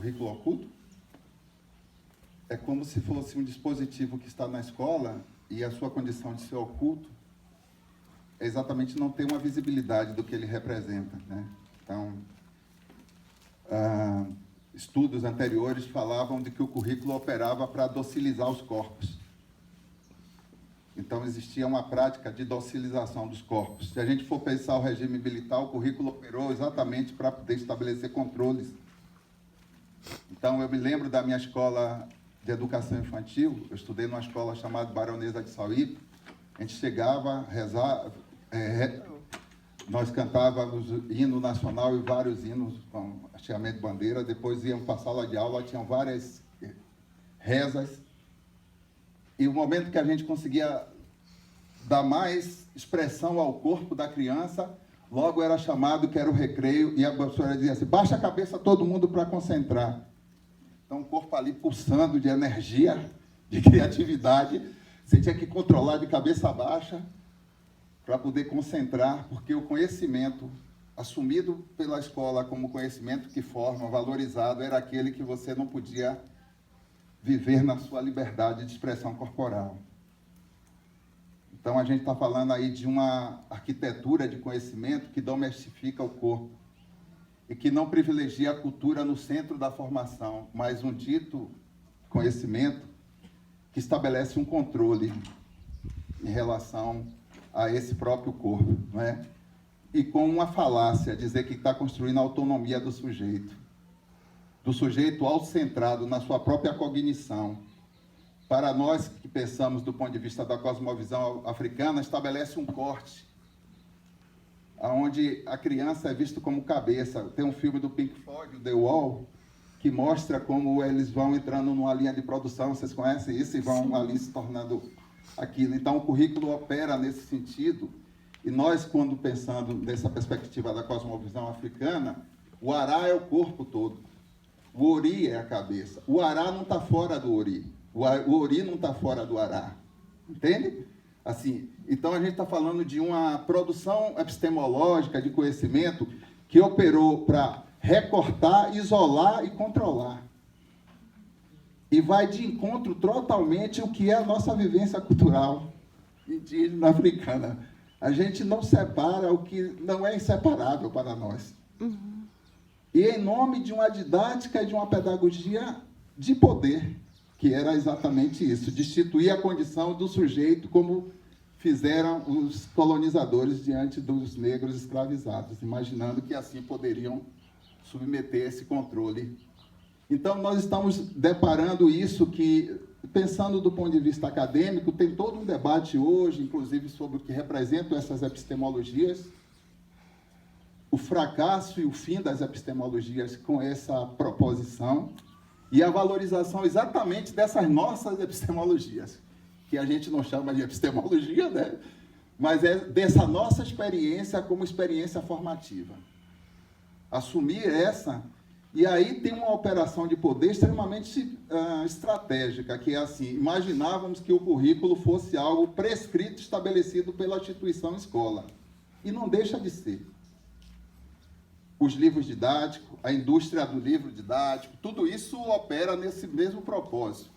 currículo oculto? É como se fosse um dispositivo que está na escola e a sua condição de ser oculto é exatamente não ter uma visibilidade do que ele representa, né? Então, estudos anteriores falavam de que o currículo operava para docilizar os corpos. Então, existia uma prática de docilização dos corpos. Se a gente for pensar o regime militar, o currículo operou exatamente para poder estabelecer controles. Então, eu me lembro da minha escola de educação infantil, eu estudei numa escola chamada Baronesa de Sauípe. A gente chegava, rezava, nós cantávamos hino nacional e vários hinos, com hasteamento de bandeira, depois íamos para a sala de aula, tinham várias rezas, e o momento que a gente conseguia dar mais expressão ao corpo da criança, logo era chamado que era o recreio, e a professora dizia assim, baixa a cabeça todo mundo para concentrar. Então, o corpo ali pulsando de energia, de criatividade, você tinha que controlar de cabeça baixa para poder concentrar, porque o conhecimento assumido pela escola como conhecimento que forma, valorizado, era aquele que você não podia viver na sua liberdade de expressão corporal. Então, a gente está falando aí de uma arquitetura de conhecimento que domestifica o corpo e que não privilegia a cultura no centro da formação, mas um dito conhecimento que estabelece um controle em relação a esse próprio corpo, não é? E com uma falácia, dizer que está construindo a autonomia do sujeito autocentrado na sua própria cognição. Para nós que pensamos do ponto de vista da cosmovisão africana, estabelece um corte, onde a criança é vista como cabeça. Tem um filme do Pink Floyd, The Wall, que mostra como eles vão entrando numa linha de produção, vocês conhecem isso, e vão ali se tornando aquilo. Então, o currículo opera nesse sentido, e nós, quando pensando nessa perspectiva da cosmovisão africana, o ará é o corpo todo, o ori é a cabeça, o ará não está fora do ori, o ori não está fora do ará, entende? Assim, então, a gente está falando de uma produção epistemológica de conhecimento que operou para recortar, isolar e controlar. E vai de encontro totalmente o que é a nossa vivência cultural indígena africana. A gente não separa o que não é inseparável para nós. Uhum. E em nome de uma didática e de uma pedagogia de poder, que era exatamente isso, destituir a condição do sujeito como fizeram os colonizadores diante dos negros escravizados, imaginando que assim poderiam submeter esse controle. Então, nós estamos deparando isso que, pensando do ponto de vista acadêmico, tem todo um debate hoje, inclusive, sobre o que representam essas epistemologias, o fracasso e o fim das epistemologias com essa proposição e a valorização exatamente dessas nossas epistemologias, que a gente não chama de epistemologia, né? Mas é dessa nossa experiência como experiência formativa. Assumir essa, e aí tem uma operação de poder extremamente estratégica, que é assim, imaginávamos que o currículo fosse algo prescrito, estabelecido pela instituição escola, e não deixa de ser. Os livros didáticos, a indústria do livro didático, tudo isso opera nesse mesmo propósito.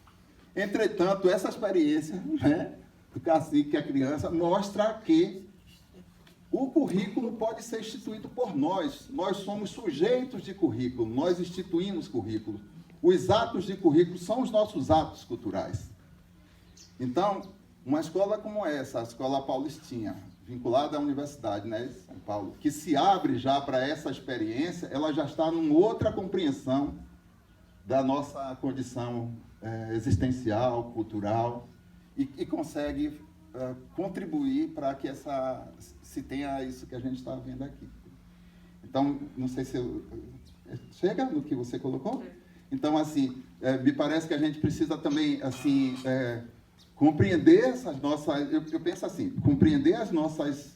Entretanto, essa experiência, né, do cacique e a criança mostra que o currículo pode ser instituído por nós. Nós somos sujeitos de currículo, nós instituímos currículo. Os atos de currículo são os nossos atos culturais. Então, uma escola como essa, a Escola Paulistinha, vinculada à universidade, né, de São Paulo, que se abre já para essa experiência, ela já está numa outra compreensão da nossa condição existencial, cultural, e consegue contribuir para que se tenha isso que a gente está vendo aqui. Então, não sei se chega no que você colocou? Então, assim, me parece que a gente precisa também, assim, compreender essas nossas... Eu penso assim, compreender as nossas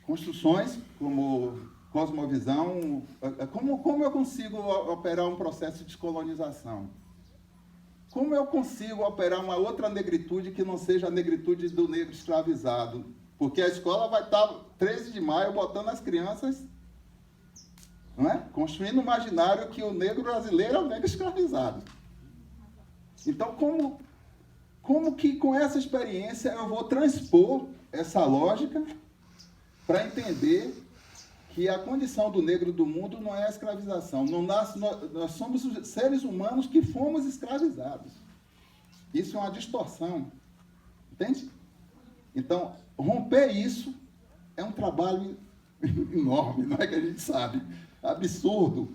construções como cosmovisão, como eu consigo operar um processo de descolonização? Como eu consigo operar uma outra negritude que não seja a negritude do negro escravizado? Porque a escola vai estar, 13 de maio, botando as crianças não é? Construindo o imaginário que o negro brasileiro é o negro escravizado. Então, como que com essa experiência eu vou transpor essa lógica para entender que a condição do negro do mundo não é a escravização. Nós somos os seres humanos que fomos escravizados. Isso é uma distorção. Entende? Então, romper isso é um trabalho enorme, não é que a gente sabe. Absurdo.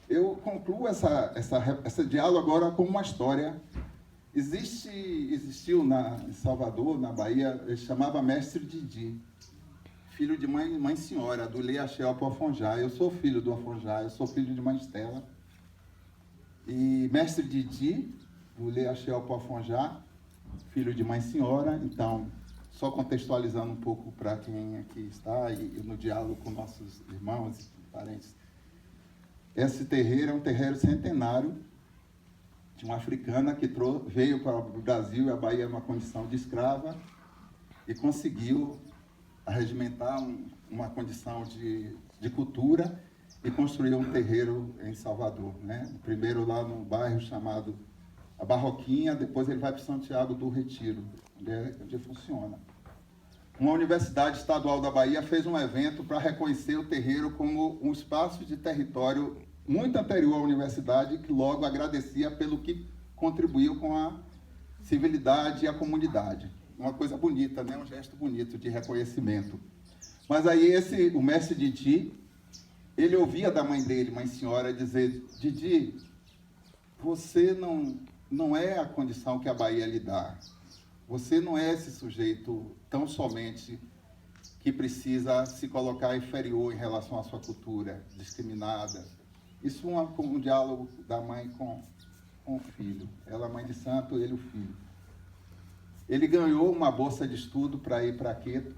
Eu concluo esse diálogo agora com uma história. Existiu em Salvador, na Bahia, ele chamava Mestre Didi, filho de mãe senhora, do Lê Axel Afonjá. Eu sou filho do Afonjá, eu sou filho de mãe Estela. E Mestre Didi, do Lê Axel Afonjá, filho de mãe senhora. Então, só contextualizando um pouco para quem aqui está e no diálogo com nossos irmãos e parentes. Esse terreiro é um terreiro centenário de uma africana que veio para o Brasil e a Bahia numa condição de escrava e conseguiu arregimentar uma condição de cultura e construiu um terreiro em Salvador, né? Primeiro lá no bairro chamado A Barroquinha, depois ele vai para Santiago do Retiro, onde funciona. Uma universidade estadual da Bahia fez um evento para reconhecer o terreiro como um espaço de território muito anterior à universidade, que logo agradecia pelo que contribuiu com a civilidade e a comunidade. Uma coisa bonita, né? Um gesto bonito de reconhecimento. Mas aí o mestre Didi, ele ouvia da mãe dele, mãe senhora, dizer: Didi, você não é a condição que a Bahia lhe dá. Você não é esse sujeito tão somente que precisa se colocar inferior em relação à sua cultura, discriminada. Isso é um diálogo da mãe com o filho. Ela é mãe de santo, ele o filho. Ele ganhou uma bolsa de estudo para ir para Quito,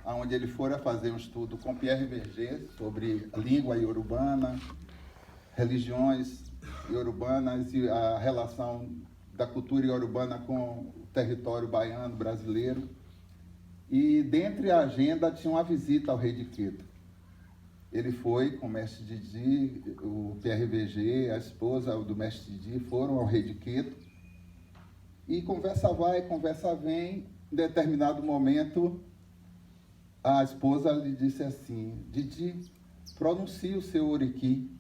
onde ele fora fazer um estudo com Pierre Berger sobre a língua iorubana, religiões iorubanas e a relação da cultura iorubana com o território baiano brasileiro. E dentre a agenda tinha uma visita ao rei de Quito. Ele foi com o mestre Didi, o Pierre Berger, a esposa do mestre Didi, foram ao rei de Quito. E conversa vai, conversa vem. Em determinado momento, a esposa lhe disse assim: Didi, pronuncie o seu oriqui,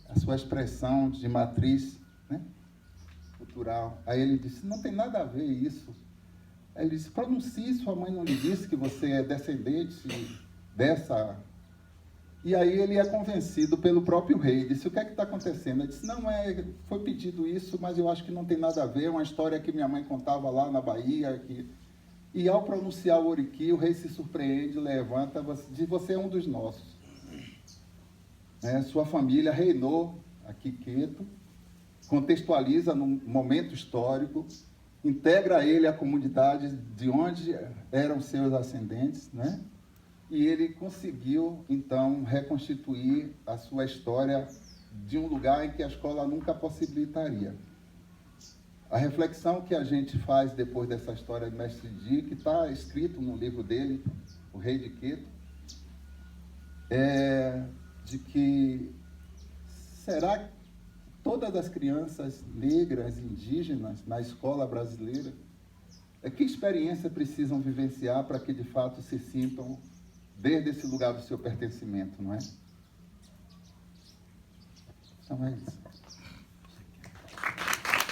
a sua expressão de matriz, né, cultural. Aí ele disse: não tem nada a ver isso. Aí ele disse: pronuncie, sua mãe não lhe disse que você é descendente dessa... E aí ele é convencido pelo próprio rei. Disse: o que é que está acontecendo? Ele disse: não, foi pedido isso, mas eu acho que não tem nada a ver. É uma história que minha mãe contava lá na Bahia. E ao pronunciar o oriqui, o rei se surpreende, levanta, diz: você é um dos nossos. Sua família reinou aqui Quito, contextualiza num momento histórico, integra ele à comunidade de onde eram seus ascendentes, né? E ele conseguiu, então, reconstituir a sua história de um lugar em que a escola nunca possibilitaria. A reflexão que a gente faz depois dessa história do mestre Didi, que está escrito no livro dele, O Rei de Quito, é de que será que todas as crianças negras, indígenas, na escola brasileira, que experiência precisam vivenciar para que, de fato, se sintam desde esse lugar do seu pertencimento, não é? Então é isso.